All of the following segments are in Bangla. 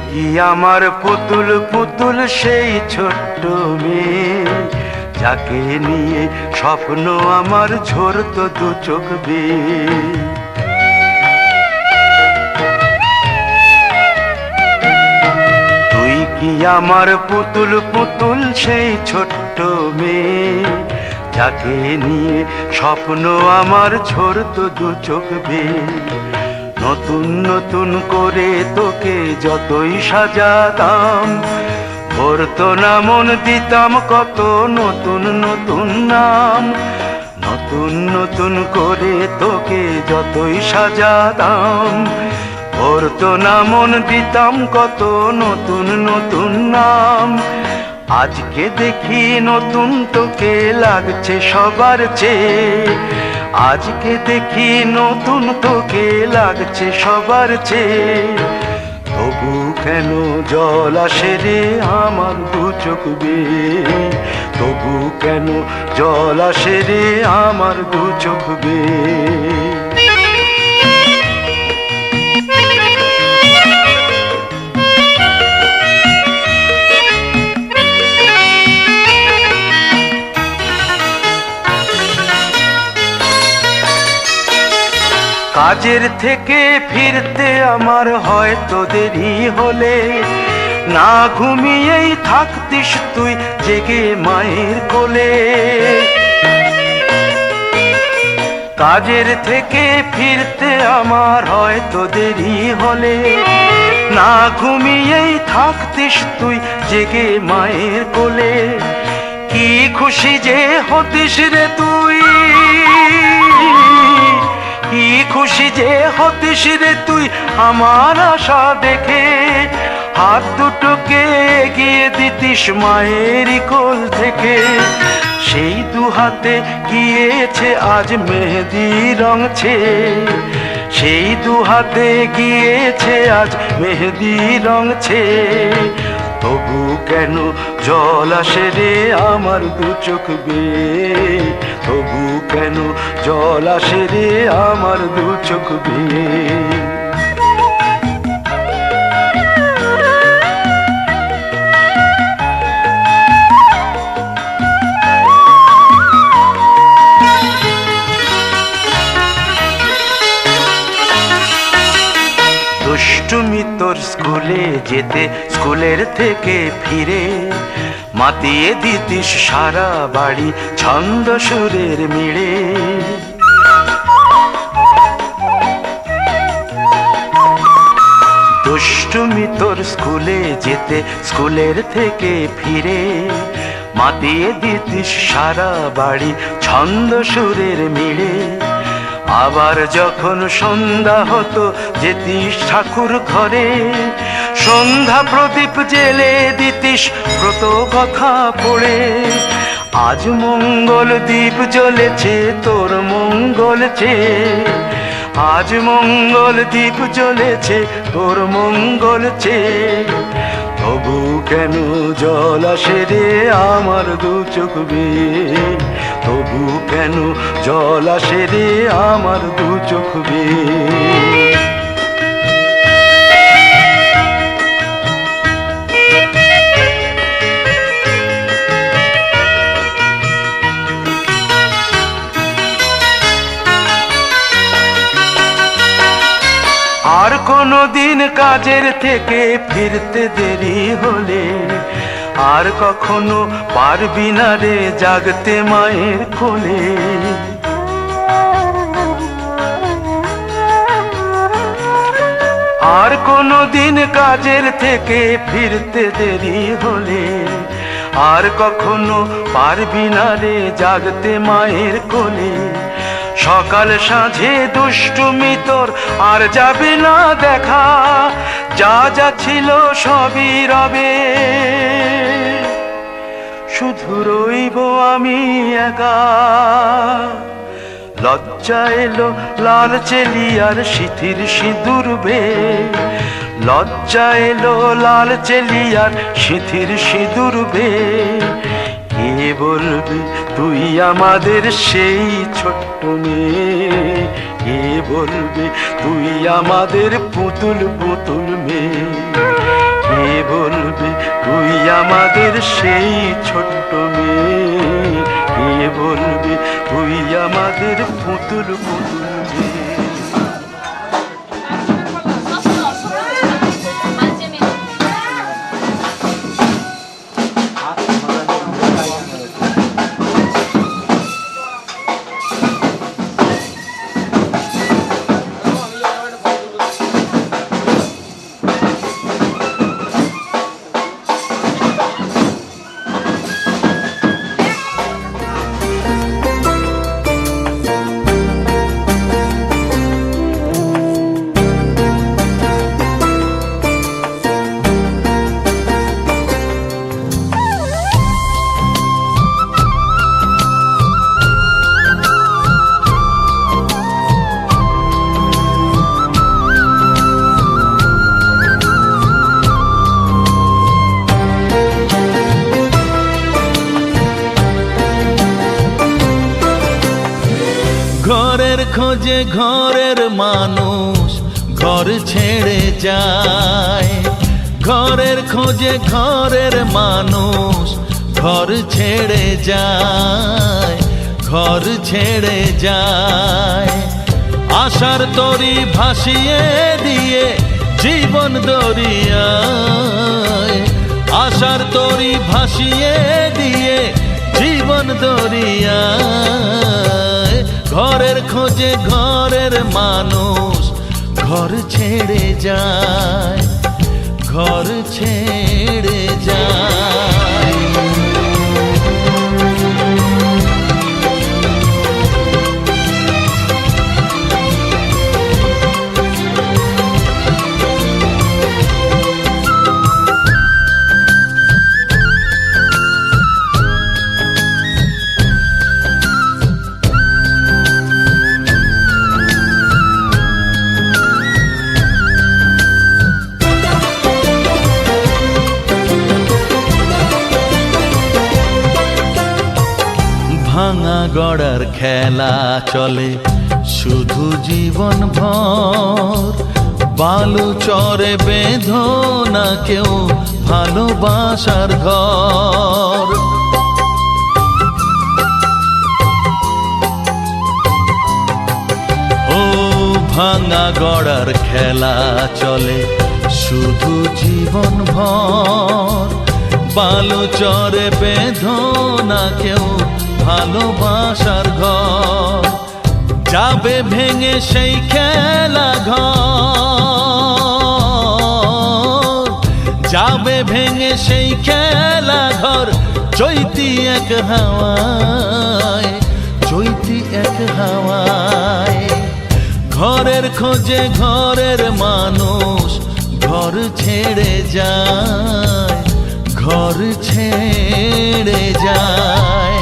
কি আমার পুতুল পুতুল সেই ছোট্ট মেয়ে, যাকে নিয়ে স্বপ্ন আমার ঝরতো দু চোখ বেয়ে। তুই কি আমার পুতুল পুতুল সেই ছোট্ট মেয়ে, যাকে নিয়ে স্বপ্ন আমার ঝরতো দু চোখ বেয়ে। নতুন নতুন করে তোকে যতই সাজাতাম, ভরতো না মন, দিতাম কত নতুন নতুন নাম। নতুন নতুন করে তোকে যতই সাজাতাম, ভরতো না মন, দিতাম কত নতুন নতুন নাম। আজকে দেখি নতুন তোকে লাগছে সবার চেয়ে, আজকে দেখি নতুন তোকে লাগছে সবার চেয়ে। তবু কেন জল আসে রে আমার দু চোখ বেয়ে, তবু কেন জল আসে রে আমার দু চোখ বেয়ে। কাজের থেকে ফিরতে আমার হয়তো দেরি হলে, না ঘুমিয়েই থাকতিস তুই জেগে মায়ের কোলে। কাজের থেকে ফিরতে আমার হয়তো দেরি হলে, না ঘুমিয়েই থাকতিস তুই জেগে মায়ের কোলে। কি খুশি যে হতিস রে তুই, কি খুশি যে হতিস রে তুই আমার আশা দেখে। হাত দুটোকে এগিয়ে দিতিস মায়ের কোল থেকে, সেই দু হাতে গিয়েছে আজ মেহেদি রং ছেয়ে। সেই দু হাতে গিয়েছে আজ মেহেদি রং ছেয়ে। তবু কেন জল আসে রে আমার দু চোখ বেয়ে, তবু কেন জল আসে রে আমার দু চোখ বেয়ে। দুষ্টুমি তোর স্কুলে যেতে, স্কুলের থেকে ফিরে মাতিয়ে দিতিস সারা বাড়ি ছন্দ সুরের মিড়ে। দুষ্টুমি তোর স্কুলে যেতে, স্কুলের থেকে ফিরে মাতিয়ে দিতিস সারা বাড়ি ছন্দ সুরের মিড়ে। আবার যখন সন্ধ্যা হতো যেতিস ঠাকুর ঘরে, সন্ধ্যা প্রদীপ জেলে দিতিস ব্রত কথা পড়ে। আজ মঙ্গল দ্বীপ জ্বলেছে তোর মঙ্গল চেয়ে, আজ মঙ্গল দ্বীপ জ্বলেছে তোর মঙ্গল চেয়ে। তবু কেন জল আসে রে আমার দু চোখ বেয়ে, তবু কেন জল আসে রে আমার দু চোখ বেয়ে। আর কোনো দিন কাজের থেকে ফিরতে দেরি হলে, আর কখনো পারবি না রে জাগতে মায়ের কোলে। আর কোনো দিন কাজের থেকে ফিরতে দেরি হলে, আর কখনো পারবি না রে জাগতে মায়ের কোলে। সকাল সাঁঝে দুষ্টুমি তোর আর যাবে না দেখা, যা যা ছিল সবই রবে, শুধু রইব আমি একা। লজ্জা এলো লাল চেলিয়ার সিথির সিঁদুর বেয়ে, লজ্জা এলো লাল চেলিয়ার সিথির সিঁদুর বেয়ে। কে বলবে তুই আমাদের সেই ছোট্ট মেয়ে, কে বলবে তুই আমাদের পুতুল পুতুল মেয়ে। সেই ছোট্ট মেয়ে, কে বলবে তুই আমাদের পুতুল পুতুল মেয়ে। ঘরের খোঁজে ঘরের মানুষ ঘর ছেড়ে যায়, ঘরের খোঁজে ঘরের মানুষ ঘর ছেড়ে যায়, ঘর ছেড়ে যায়। আশার তরি ভাসিয়ে দিয়ে জীবন দরিয়ায়, আশার তরি ভাসিয়ে দিয়ে জীবন দরিয়ায়। ঘরের খোঁজে ঘরের মানুষ ঘর ছেড়ে যায়, ঘর ছেড়ে যায়। ভাঙা গড়ার খেলা চলে শুধু জীবন ভর, বালু চরে বেঁধো না কেউ ভালোবাসার ঘর। ও ভাঙা গড়ার খেলা চলে শুধু জীবন ভর, বালু চরে বেঁধো না কেউ ভালোবাসার ঘর। যাবে ভেঙে সেই খেলা ঘর, যাবে ভেঙে সেই খেলা ঘর। চৈতি এক হাওয়ায়, চৈতি এক হাওয়ায়। ঘরের খোঁজে ঘরের মানুষ ঘর ছেড়ে যায়, ঘর ছেড়ে যায়।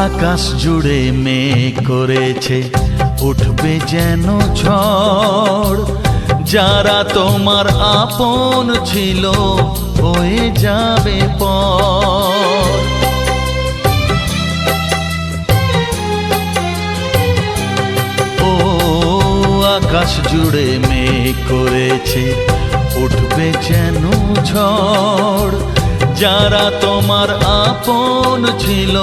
আকাশ জুড়ে মেঘ করেছে উঠবে যেন ঝড়, যারা তোমার আপন ছিল হয়ে যাবে পর। ও আকাশ জুড়ে মেঘ করেছে উঠবে যেন ঝড়, যারা তোমার আপন ছিল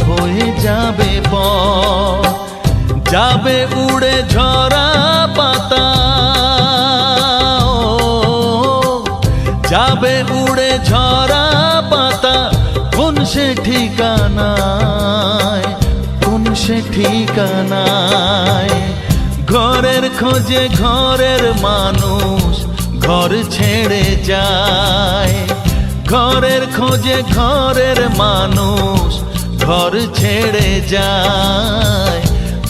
হয়ে যাবে পর। যাবে উড়ে ঝরা পাতা, যাবে উড়ে ঝরা পাতা। কোন সে ঠিকানায়, কোন সে ঠিকানায়। ঘরের খোঁজে ঘরের মানুষ ঘর ছেড়ে যায়, ঘরের খোঁজে ঘরের মানুষ ঘর ছেড়ে যায়,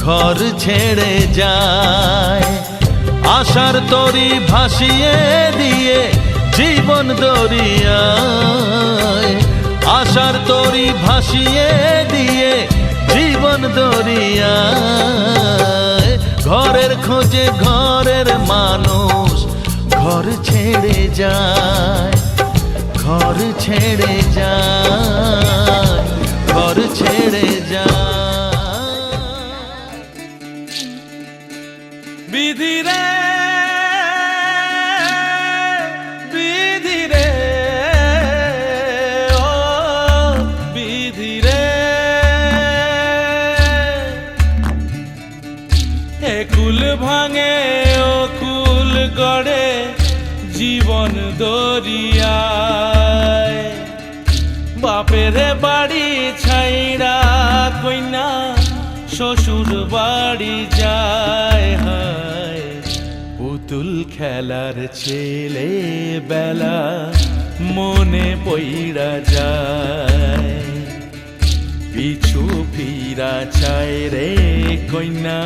ঘর ছেড়ে যায়। আশার তরি ভাসিয়ে দিয়ে জীবন দরিয়ায়, আশার তরি ভাসিয়ে দিয়ে জীবন জীবন দরিয়ায়, ঘরের খোঁজে ঘরের মানুষ ঘর ছেড়ে যায়, ঘর ছেড়ে যায়, ঘর ছেড়ে যায়। বিধি রে বিধি রে ও বিধি রে, একুল ভাঙে ও কুল গড়ে জীবন দরিয়ায়, বাপের বাড়ি ছাইড়া কইনা শ্বশুর বাড়ি যায়, হায় পুতুল খেলার ছেলে বেলা মনে পইড়া যায়, পিছু ফিরা চায় রে কইনা,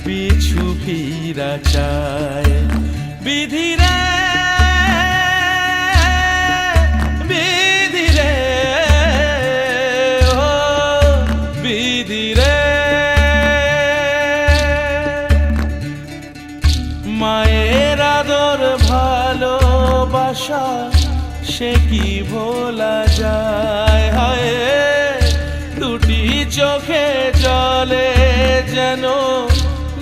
পিছু ফিরা চায়। বিধি রে বিধি রে ও বিধি রে, মায়ের আদর ভালোবাসা সে কি ভোলা যায়, হায় দুটি চোখে জলে যেন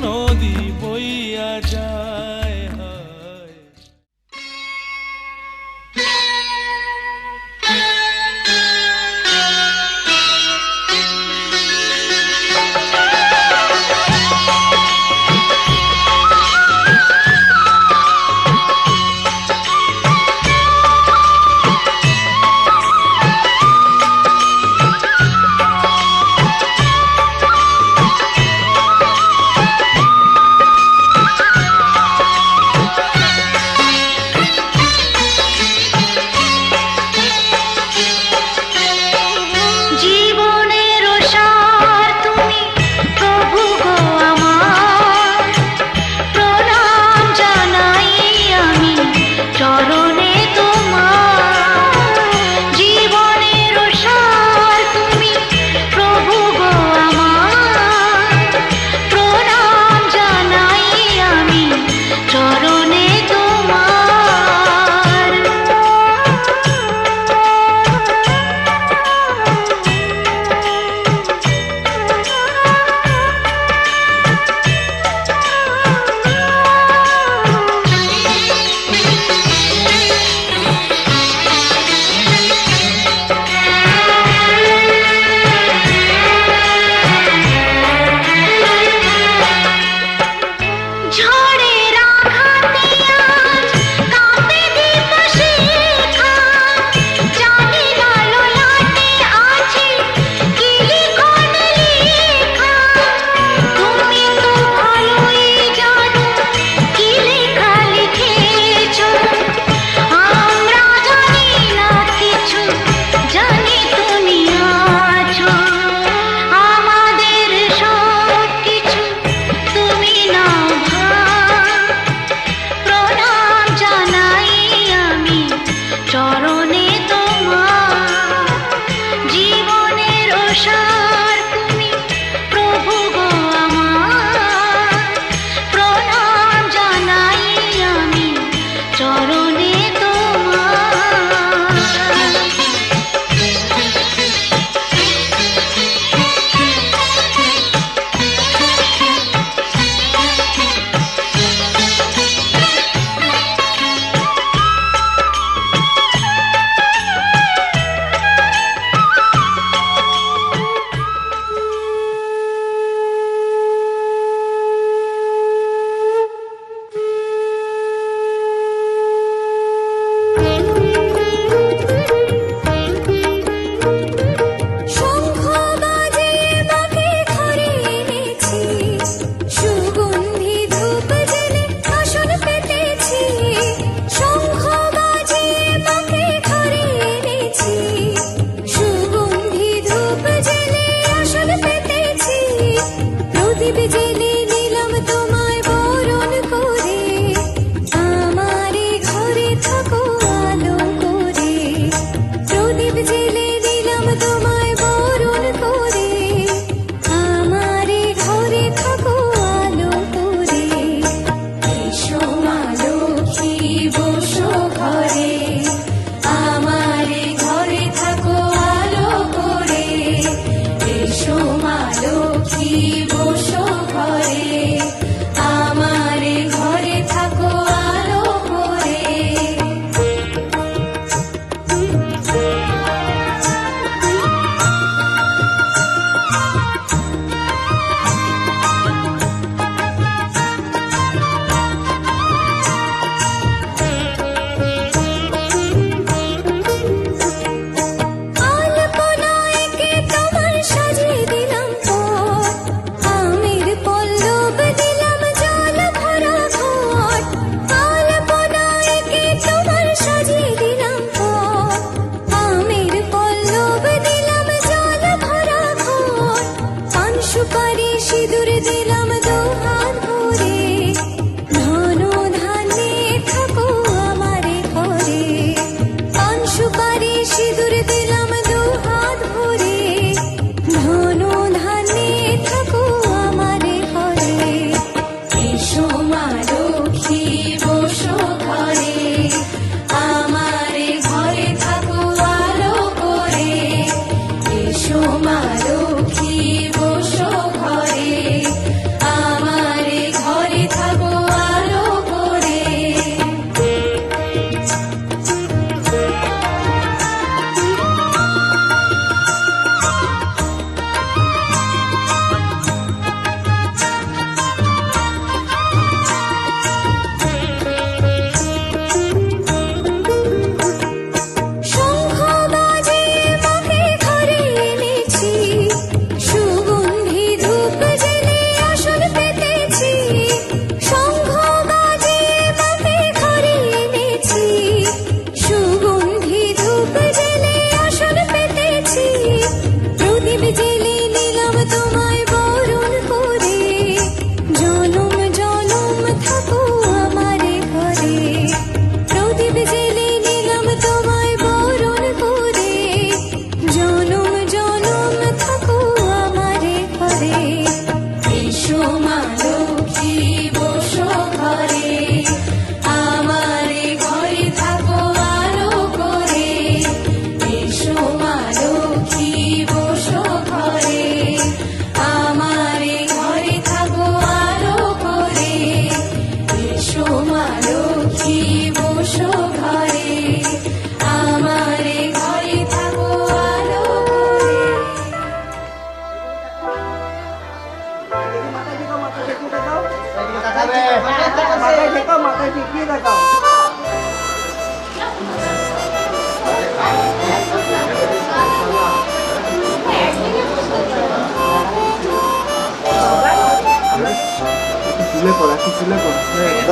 নদী বইয়া যায়, হায়।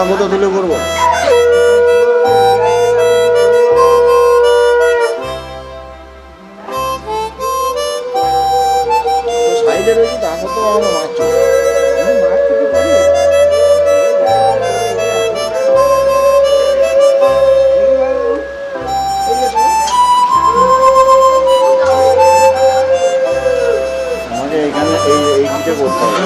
মতো তুলে করবো। সাইডে রয়েছে তাকে তো আমার মাছ আমাকে এখানে এইটা করতে হবে।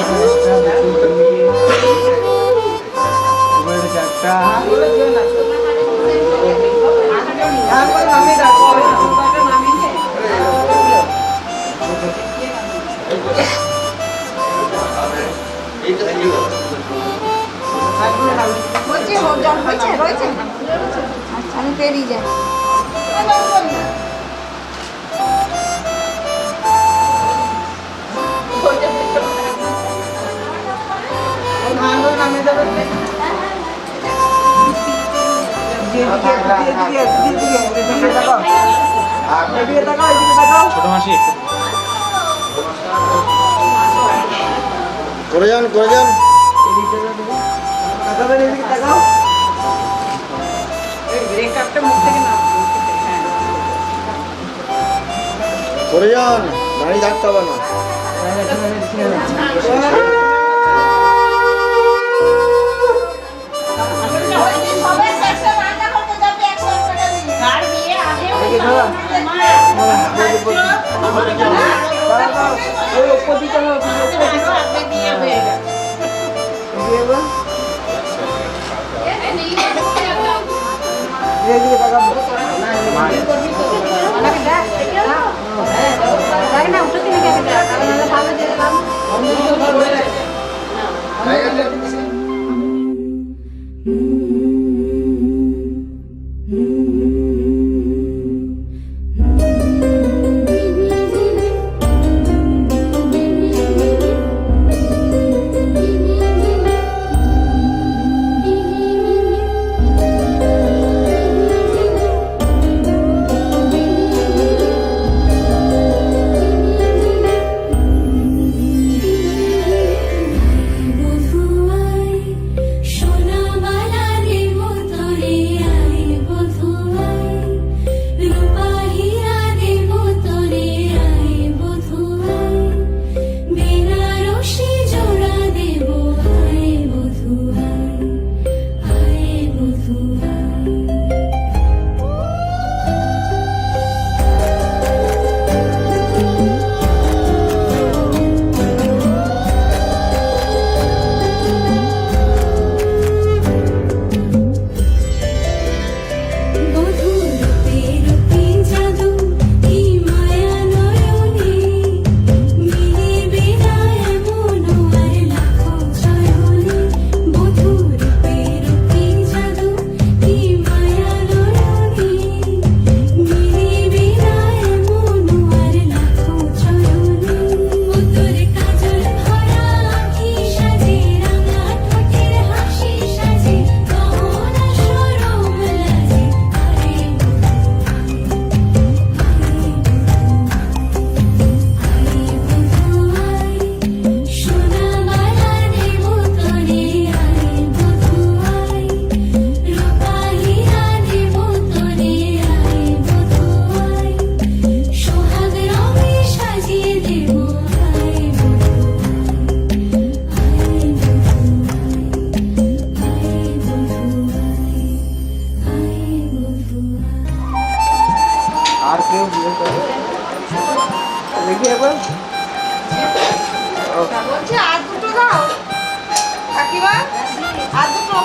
আমি পেরিয়ে যাই। ছোট মাসি করে যান করে যান। করে যান, দাঁড়িয়ে থাকতে হবে না। বলছে আর দুটো দাও কাকিমা, আর দুটো।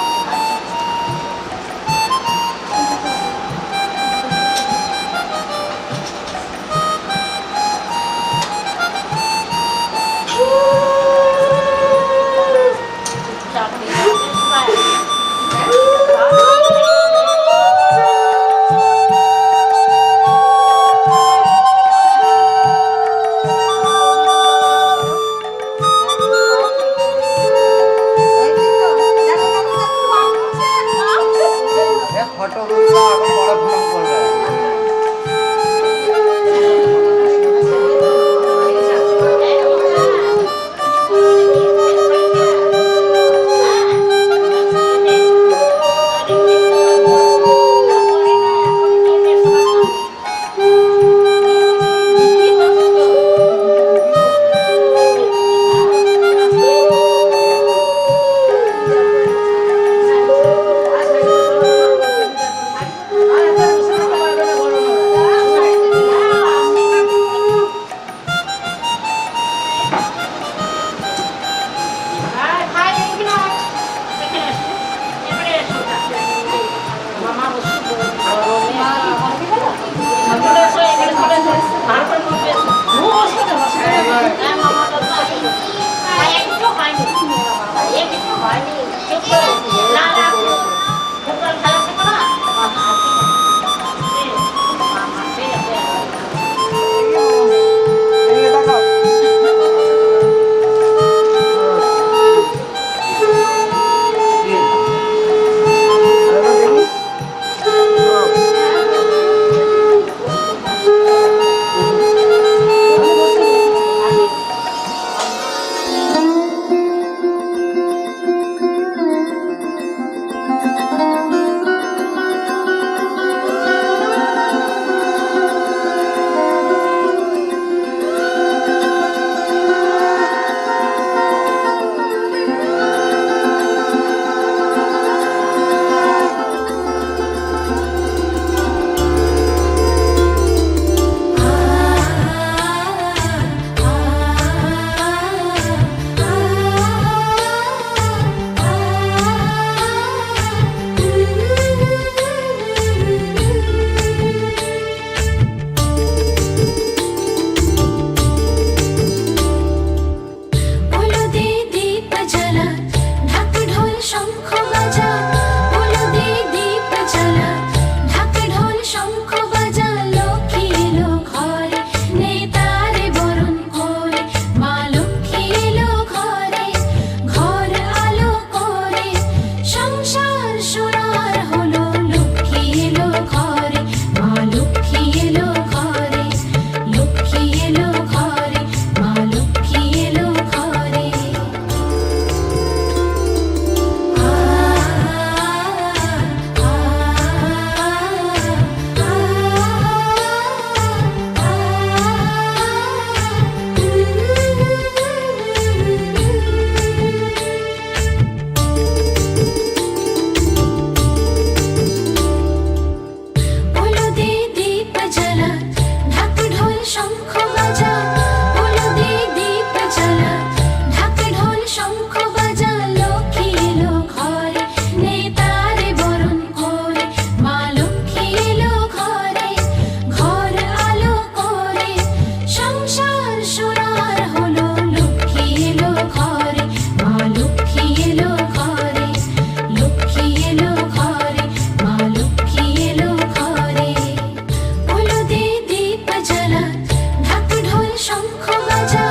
শঙ্খ বাজা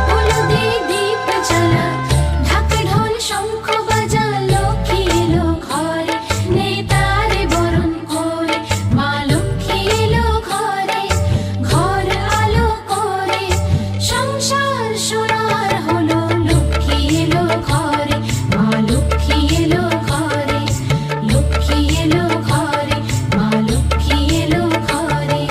হলুদে দীপ জ্বালা ঢাক ঢোল শঙ্খ বাজা লক্ষ্মী এলো ঘরে নেতারে বরণ করে মা লক্ষ্মী এলো ঘরে ঘর আলো করে সংসার সোনার হলো লক্ষ্মী এলো ঘরে মা লক্ষ্মী এলো ঘরে লক্ষ্মী এলো ঘরে মা লক্ষ্মী এলো ঘরে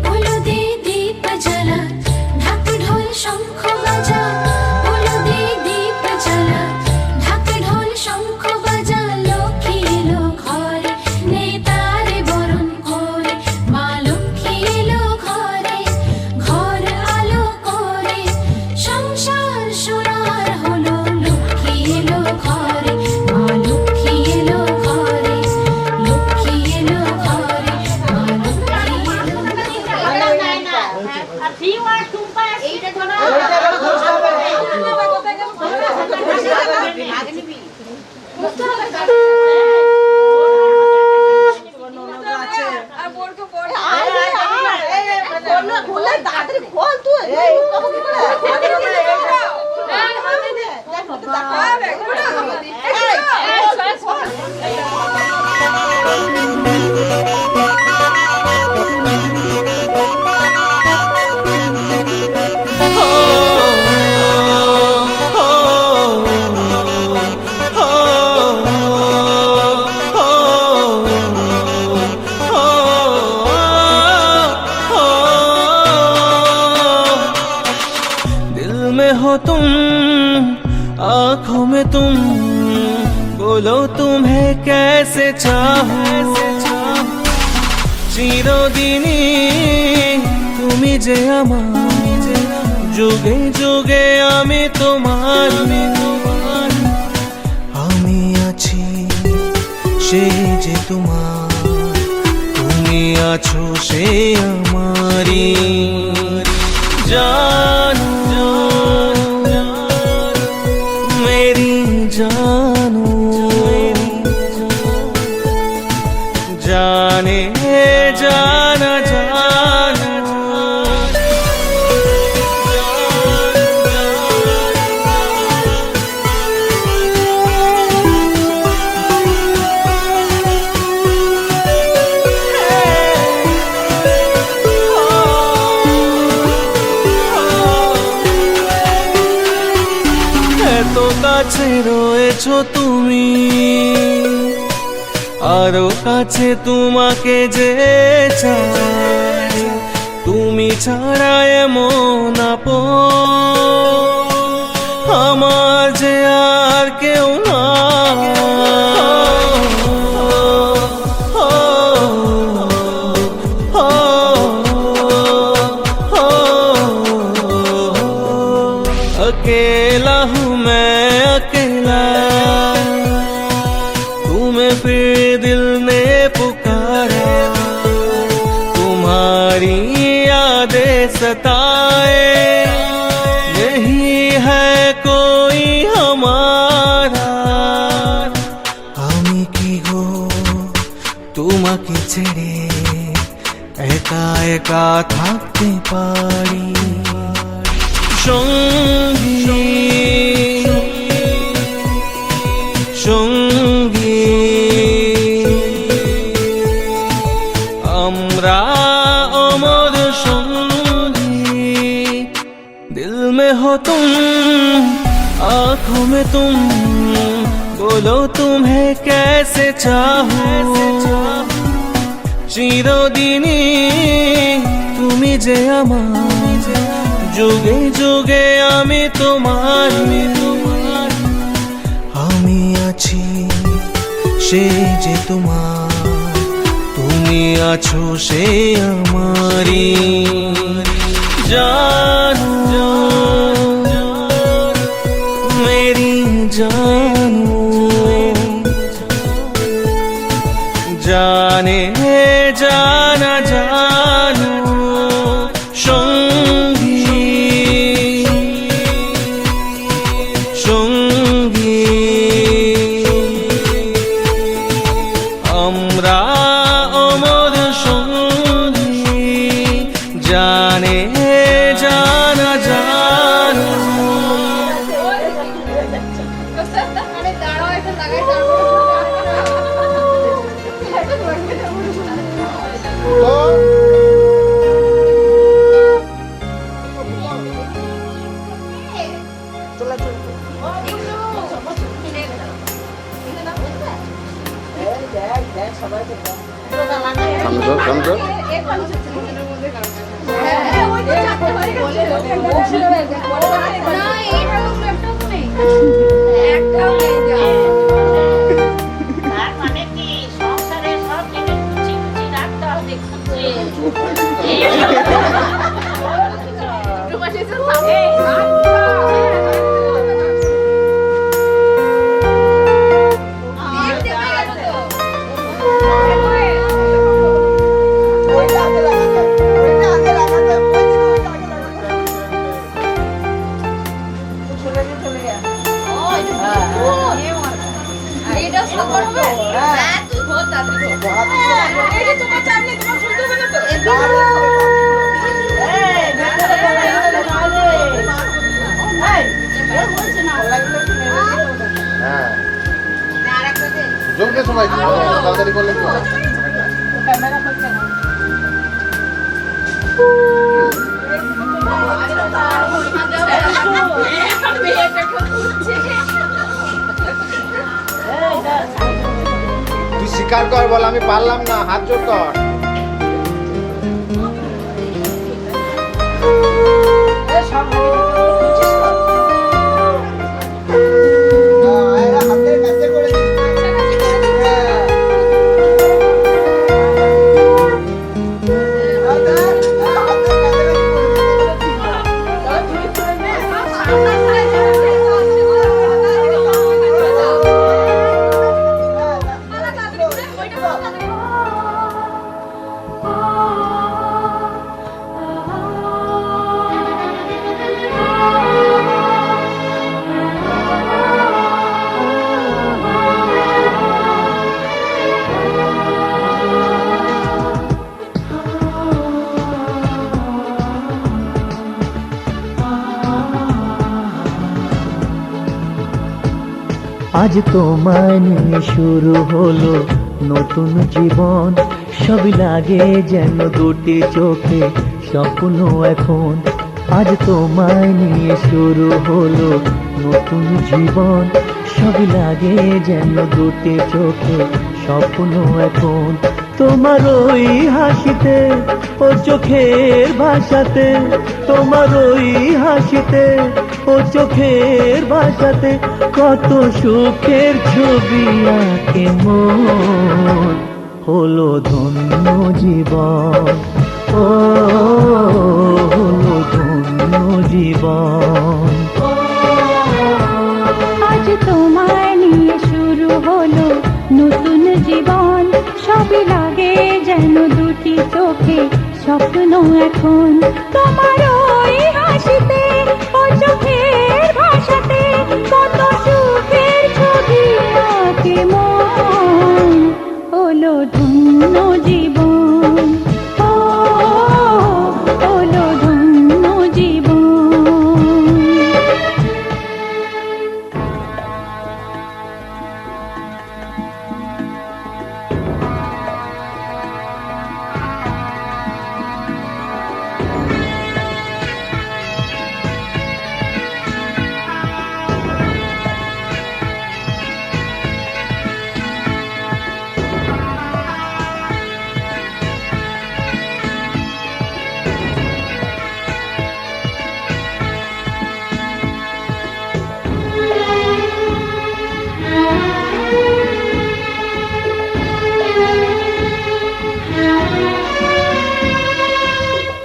হলুদে দীপ জ্বালা ঢাক ঢোল শঙ্খ বাজা হলুদে দীপ জ্বালা ঢাক ঢোল শঙ্খ বাজা লক্ষ্মী এলো ঘরে নেতারে বরণ করে মা লক্ষ্মী এলো ঘরে ঘর আলো করে সংসার সোনার হলো লক্ষ্মী এলো ঘরে মা লক্ষ্মী এলো ঘরে লক্ষ্মী এলো ঘরে মা লক্ষ্মী এলো আর বোরকে পড় दिल में हो तुम आँखों में तुम बोलो तुम्हें कैसे चाहूं চিরদিনই তুমি যে আমার যুগে যুগে আমি তোমার আমি আছি সে যে তোমার তুমি আছো সে আমারি জানো मेरी জানো जाने जाना जानो এত কাছে রয়েছো তুমি আরো কাছে তোমাকে যে চাই তুমি ছাড়া এমন আপন আমার যে আর কেউ না अकेला हूँ मैं अकेला तुम्हें फिर दिल ने पुकारा तुम्हारी यादें सताए नहीं है कोई हमारा আমি কি গো তোমাকে ছেড়ে একা একা থাকতে পারি সঙ্গী সঙ্গী আমরা अमर সঙ্গী दिल में हो तुम आँखों में तुम बोलो तुम्हें कैसे चाहूं চিরদিনই তুমি যে আমার যুগে যুগে আমি তোমার আমি আছি সে যে তোমার তুমি আছো সে আমারি জানো मेरी জানো জানে জানা জানু সঙ্গী সঙ্গী আমরা অমর সঙ্গী জানে জানা জানু আরে দাঁড়াও একটা লাগাই তার মানে কি সংসারে সব জিনিস গুছিয়ে গুছিয়ে রাখতে হবে এটা সব করবে হ্যাঁ তুই বহুত তাড়াতাড়ি এই যে তোমার চাপ নেই তোমার শুনতে হবে না তো হ্যাঁ জমকে সময় দিও, তাড়াতাড়ি করলে কি হয়? তুই স্বীকার কর, বল আমি পারলাম না, হাত জোর কর। আজ তোমায় নিয়ে শুরু হলো নতুন জীবন, সবই লাগে যেন দুটি চোখে স্বপ্ন এখন। আজ তোমায় নিয়ে শুরু হলো নতুন জীবন, সবই লাগে যেন দুটি চোখে স্বপ্ন এখন। তোমার ওই হাসিতে ও চোখের ভাষাতে, তোমার ওই হাসিতে ও চোখের ভাষাতে কত সুখের ছবি আঁকে মন। হলো ধন্য জীবন, ও হলো ধন্য জীবন। আজ তোমায় নিয়ে শুরু হলো নতুন জীবন, সবই লাগে যেন দুটি চোখে স্বপ্ন এখন। তোমার ওই হাসিতে ও চোখের ভাষাতে কত সুখের ছবি আঁকে মন। হলো ধন্য জীবন, ও হলো ধন্য জীবন।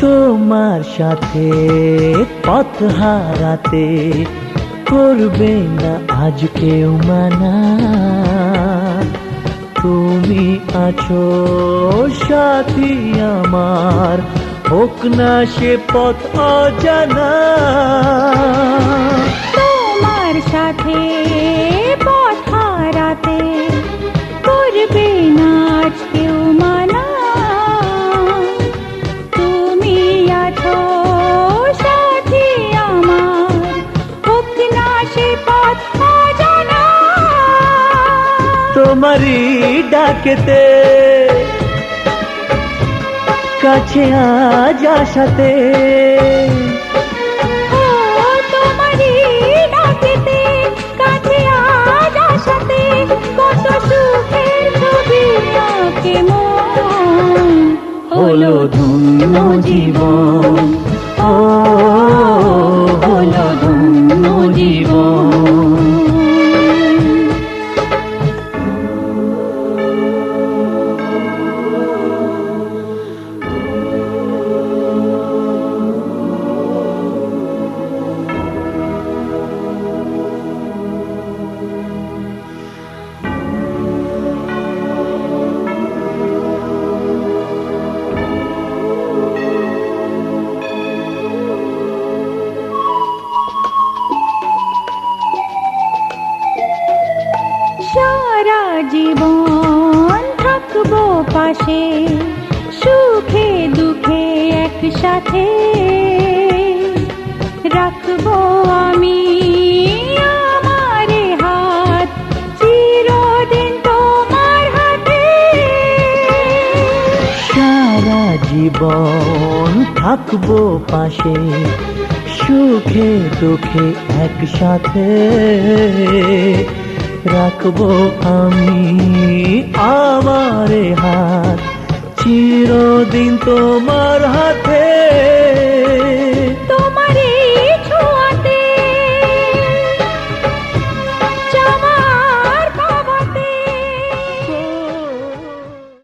তোমার সাথে পথ হারাতে করবে না আজ কেউ মানা। তুমি আছো সাথী আমার, হোক না সে পথ অজানা। তোমার সাথে পথ হারাতে করবে না আজ কেউ মানা। তুমি আছো সাথী আমার, হোক না সে পথ অজানা। তোমারই ডাকেতে কাছে আজ আসাতে, ও তোমারই ডাকেতে কাছে আজ আসাতে, কত সুখের ছবি আঁকে মন। হলো ধন্য জীবন, ও হলো ধন্য জীবন। সারা জীবন থাকবো পাশে, সুখে দুঃখে একসাথে। রাখবো আমি আমার হাত চিরদিন তোমার হাতে। সারা জীবন থাকবো পাশে, সুখে দুঃখে একসাথে। রাখবো আমি আমার হাত চিরদিন তোমার হাতে।